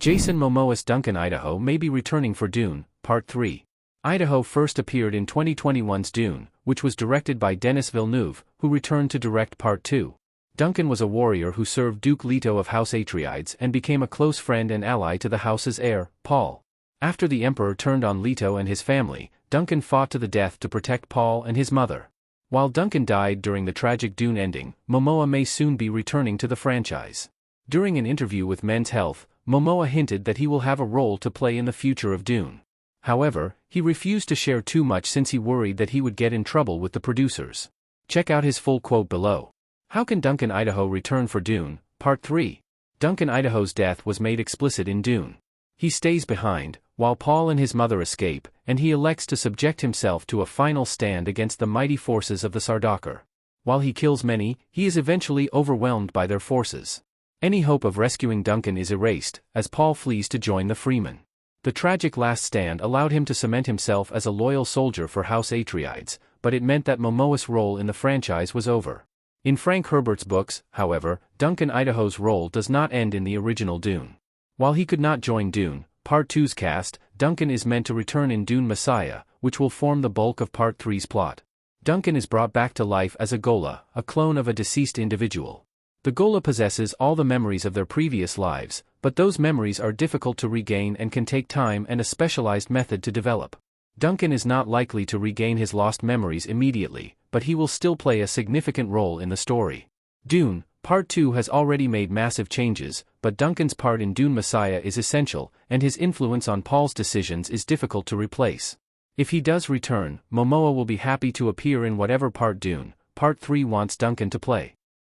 Jason Momoa's Duncan Idaho may be returning for Dune, Part 3. Idaho first appeared in 2021's Dune, which was directed by Denis Villeneuve, who returned to direct Part 2. Duncan was a warrior who served Duke Leto of House Atreides and became a close friend and ally to the house's heir, Paul. After the Emperor turned on Leto and his family, Duncan fought to the death to protect Paul and his mother. While Duncan died during the tragic Dune ending, Momoa may soon be returning to the franchise. During an interview with Men's Health, Momoa hinted that he will have a role to play in the future of Dune. However, he refused to share too much since he worried that he would get in trouble with the producers. Check out his full quote below. How can Duncan Idaho return for Dune, Part 3? Duncan Idaho's death was made explicit in Dune. He stays behind, while Paul and his mother escape, and he elects to subject himself to a final stand against the mighty forces of the Sardaukar. While he kills many, he is eventually overwhelmed by their forces. Any hope of rescuing Duncan is erased, as Paul flees to join the Freemen. The tragic last stand allowed him to cement himself as a loyal soldier for House Atreides, but it meant that Momoa's role in the franchise was over. In Frank Herbert's books, however, Duncan Idaho's role does not end in the original Dune. While he could not join Dune, Part 2's cast, Duncan is meant to return in Dune Messiah, which will form the bulk of Part 3's plot. Duncan is brought back to life as a Ghola, a clone of a deceased individual. The Ghola possesses all the memories of their previous lives, but those memories are difficult to regain and can take time and a specialized method to develop. Duncan is not likely to regain his lost memories immediately, but he will still play a significant role in the story. Dune, Part 2 has already made massive changes, but Duncan's part in Dune Messiah is essential, and his influence on Paul's decisions is difficult to replace. If he does return, Momoa will be happy to appear in whatever part Dune, Part 3 wants Duncan to play.